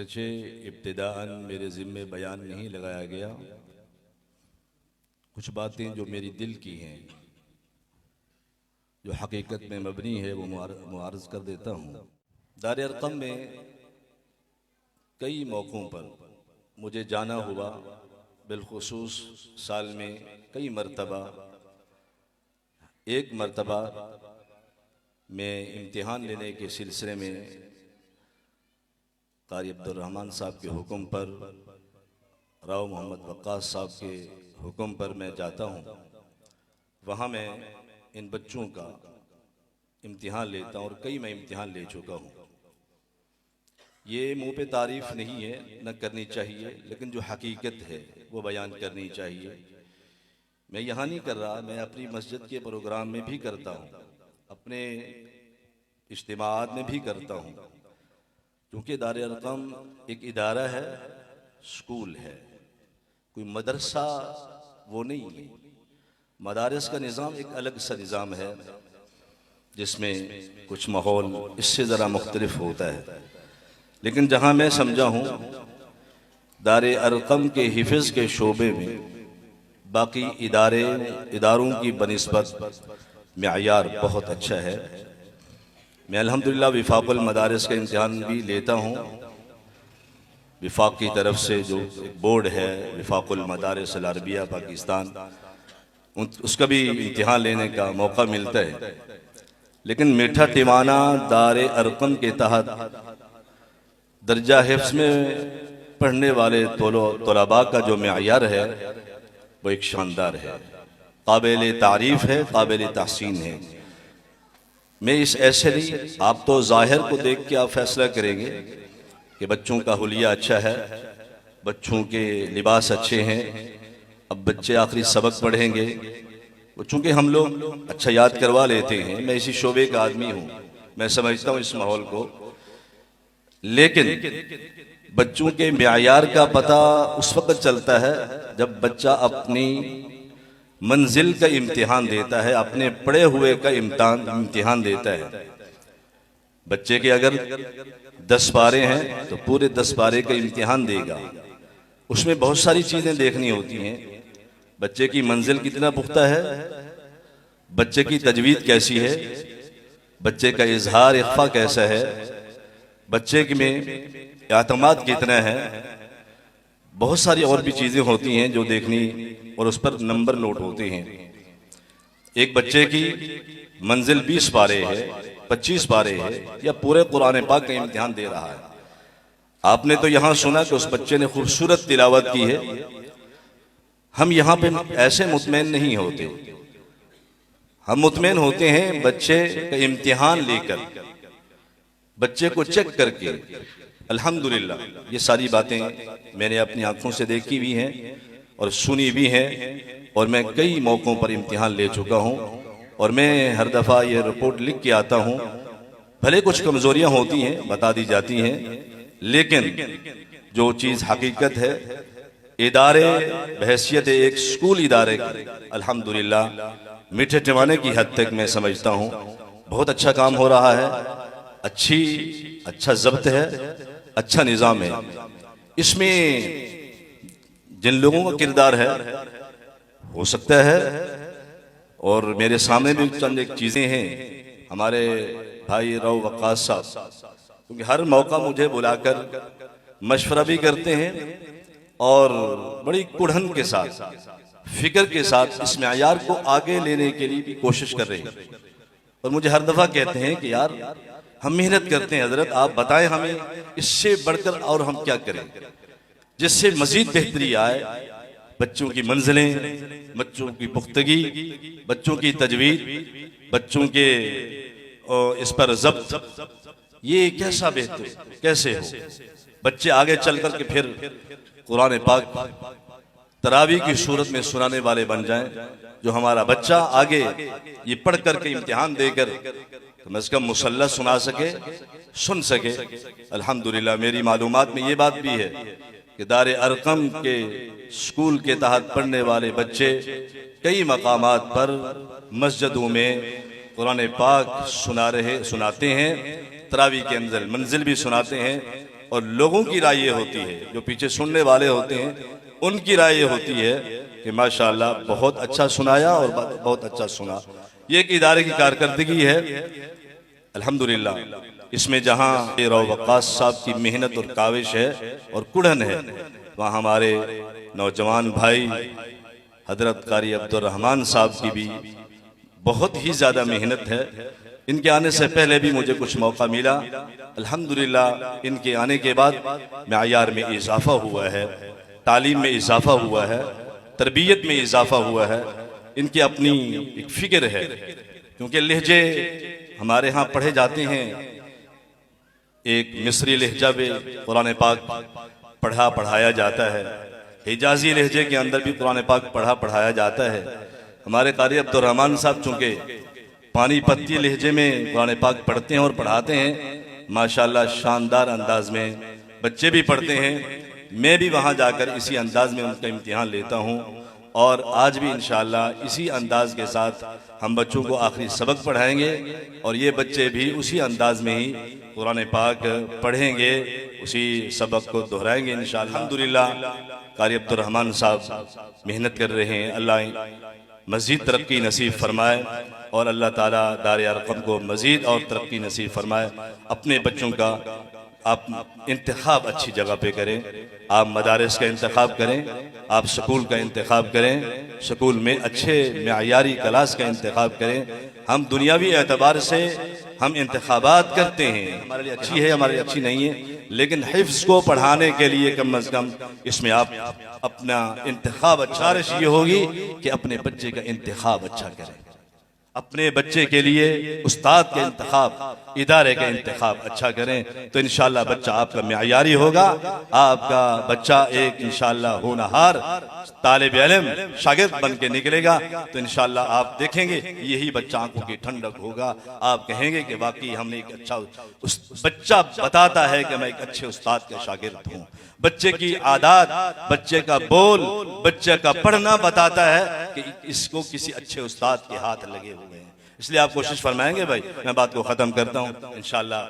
अगरचे इब्तिदाअन मेरे ज़िम्मे बयान नहीं लगाया गया, कुछ बातें जो मेरी दिल की हैं, जो हकीकत में मबनी है, वो मुआरज़ कर देता हूँ। दार अरक़म में कई मौक़ों पर मुझे जाना हुआ, बिलख़ुसूस साल में कई मरतबा। एक मरतबा मैं इम्तिहान लेने के सिलसिले में कारी अब्दुर्रहमान साहब के हुक्म पर, राव मोहम्मद वक्कास साहब के हुक्म पर मैं जाता हूँ। वहाँ मैं इन बच्चों का इम्तिहान लेता हूँ और कई मैं इम्तिहान ले चुका हूँ। ये मुँह पे तारीफ़ नहीं है, न करनी चाहिए, लेकिन जो हकीकत है वो बयान करनी चाहिए। मैं यहाँ नहीं कर रहा, मैं अपनी मस्जिद के प्रोग्राम में भी करता हूँ, अपने इज्तिमाआत में भी करता हूँ, क्योंकि दार अरक़म एक इदारा है, स्कूल है, कोई मदरसा वो नहीं है। मदारिस का निज़ाम एक अलग सा निज़ाम है, जिसमें कुछ माहौल इससे ज़रा मुख्तलिफ होता है। लेकिन जहाँ मैं समझा हूँ, दार अरक़म के हिफ़्ज़ के शोबे में बाकी इदारों की बनिस्बत मेयार बहुत अच्छा है। मैं अल्हम्दुलिल्लाह विफाकुल मदारिस का इम्तिहान भी लेता हूँ। विफाक की तरफ से जो एक बोर्ड है, विफाकुल मदारिस अल अरबिया पाकिस्तान, उसका भी इम्तिहान लेने का मौका मिलता है। लेकिन मीठा टिवाना दार अरक़म के तहत दर्जा हिफ्ज़ में पढ़ने वाले तलबा का जो मेयार है वो एक शानदार है, काबिल तारीफ़ है, काबिल तहसीन है। मैं इस ऐसे नहीं, आप तो ज़ाहिर को देख के आप फैसला करेंगे कि बच्चों का हुलिया अच्छा है, बच्चों के लिबास अच्छे हैं, अब बच्चे आखिरी सबक पढ़ेंगे। चूँकि हम लोग अच्छा याद करवा लेते हैं, मैं इसी शोबे का आदमी हूँ, मैं समझता हूँ इस माहौल को। लेकिन बच्चों के मेयार का पता उस वक्त चलता है जब बच्चा अपनी मंजिल का इम्तिहान देता है, अपने पढ़े हुए का इम्तिहान देता है। बच्चे के अगर 10 पारे हैं तो पूरे 10 पारे का इम्तिहान देगा। उसमें बहुत सारी चीज़ें देखनी होती हैं। बच्चे की मंजिल कितना पुख्ता है, बच्चे की तजवीद कैसी है, बच्चे का इजहार इख्फा कैसा है, बच्चे में एतमाद कितना है, बहुत सारी और भी चीज़ें होती हैं जो देखनी, और उस पर नंबर नोट होते हैं। एक बच्चे की मंजिल 20 पारे है, 25 पारे है, या पूरे कुरान पाक का इम्तिहान दे रहा है। आपने तो यहाँ सुना कि उस बच्चे ने खूबसूरत तिलावत की है। हम यहाँ पे ऐसे मुतमईन नहीं होते, हम मुतमईन होते हैं बच्चे का इम्तिहान लेकर, बच्चे को चेक करके। अल्हम्दुलिल्लाह ये सारी बातें मैंने अपनी आंखों से देखी भी हैं और सुनी भी हैं, और मैं कई मौक़ों पर इम्तिहान ले चुका हूँ। और मैं हर दफ़ा ये रिपोर्ट लिख के आता हूँ, भले कुछ कमज़ोरियाँ होती हैं, बता दी जाती हैं, लेकिन जो चीज़ हकीकत है, इदारे बहैसियत एक स्कूल इदारे अल्हम्दुलिल्लाह मीठे टिवाने की हद तक मैं समझता हूँ बहुत अच्छा काम हो रहा है, अच्छा ज़ब्त है, अच्छा निज़ाम है। इसमें जिन लोगों का किरदार है, हो सकता है, और मेरे सामने भी चंद एक चीज़ें हैं, हमारे भाई राव वक्कास साहब, क्योंकि हर मौका मुझे बुलाकर मशवरा भी करते हैं और बड़ी कुढ़न के साथ, फिक्र के साथ इस मेयार को आगे लेने के लिए भी कोशिश कर रहे हैं। और मुझे हर दफ़ा कहते हैं कि यार हम मेहनत करते हैं हजरत, आप बताएं हमें इससे बढ़कर और हम क्या करें जिससे मजीद बेहतरी आए। बच्चों की मंजिलें, बच्चों की पुख्तगी, बच्चों की तजवीद, बच्चों के इस पर ज़ब्त, ये कैसा बेहतर कैसे हो, बच्चे आगे चल कर के फिर कुरान पाक तरावी की सूरत में सुनाने वाले बन जाएं। जो हमारा बच्चा आगे ये पढ़ करके इम्तिहान देकर कम से कम मुसल्ला सुना सके, सुन सके। अल्हम्दुलिल्लाह मेरी मालूमात में ये बात भी है कि दार अरक़म के स्कूल के तहत पढ़ने वाले बच्चे कई मकामात पर मस्जिदों में कुरान पाक सुनाते हैं, तरावी के अंदर मंजिल भी सुनाते हैं, और लोगों की राय ये होती है, जो पीछे सुनने वाले होते हैं उनकी राय ये होती है कि माशाअल्लाह बहुत अच्छा सुनाया और बहुत अच्छा सुना। ये एक इदारे की कारकर्दगी है अल्हम्दुलिल्लाह। इसमें जहाँ रौ वक्कास साहब की मेहनत और काविश है और कुढ़न है, वहाँ हमारे नौजवान भाई हजरत कारी अब्दुल रहमान साहब की भी बहुत ही ज़्यादा मेहनत है। इनके आने से पहले भी मुझे कुछ मौका मिला, अल्हम्दुलिल्लाह इनके आने के बाद मायार में इजाफा हुआ है, तालीम में इजाफा हुआ है, तरबियत में इजाफा हुआ है। इनकी अपनी एक फिक्र है, क्योंकि लहजे हमारे यहाँ पढ़े जाते हैं। एक मिस्री लहजा में कुरान पाक पढ़ाया जाता है, हिजाजी लहजे के अंदर भी कुरान पाक पढ़ाया जाता है। हमारे कारी अब्दुल रहमान साहब चूँकि पानीपती लहजे में कुरान पाक पढ़ते हैं और पढ़ाते हैं, माशाल्लाह शानदार अंदाज में बच्चे भी पढ़ते हैं। मैं भी वहाँ जाकर इसी अंदाज में उनका इम्तिहान लेता हूँ और आज भी इंशाअल्लाह इसी अंदाज के साथ हम बच्चों को आखिरी सबक पढ़ाएंगे और ये बच्चे भी उसी अंदाज में ही कुरान पाक पढ़ेंगे, उसी सबक को दोहराएंगे इंशाअल्लाह। अल्हम्दुलिल्लाह कारी अब्दुल रहमान साहब मेहनत कर रहे हैं, अल्लाह मज़ीद तरक्की नसीब फरमाए और अल्लाह ताला दार अरक़म को मज़ीद और तरक्की नसीब फरमाए। अपने बच्चों का आप इंतखाब अच्छी जगह पे करें, आप मदारस का इंतखाब करें, आप स्कूल का इंतखाब करें, स्कूल में अच्छे मेयारी क्लास का इंतखाब करें। हम दुनियावी एतबार से हम इंतखाबात करते हैं, हमारे लिए अच्छी है हमारे लिए अच्छी नहीं है, लेकिन हिफ्ज़ को पढ़ाने के लिए कम अज़ कम इसमें आप अपना इंतखाब अच्छा ये होगी कि अपने बच्चे का इंतखाब अच्छा करें, अपने बच्चे के लिए उस्ताद का इंतखाब, इदारे का इंतखाब अच्छा करें, तो इंशाअल्लाह बच्चा आपका मेयारी होगा, आपका बच्चा एक इंशाअल्लाह होनहार तालिब इल्म शागिर्द बन के निकलेगा। तो इंशाअल्लाह आप देखेंगे यही बच्चा आंखों की ठंडक होगा, आप कहेंगे कि वाकई हमने एक अच्छा बच्चा बताता है कि मैं एक अच्छे उस्ताद का शागिर्द हूँ। बच्चे की आदत, बच्चे का बोल, बच्चे का पढ़ना बताता है कि इसको किसी अच्छे उस्ताद के हाथ लगे हुए हैं। इसलिए आप कोशिश फरमाएंगे भाई। मैं बात को खत्म करता हूँ इंशाअल्लाह।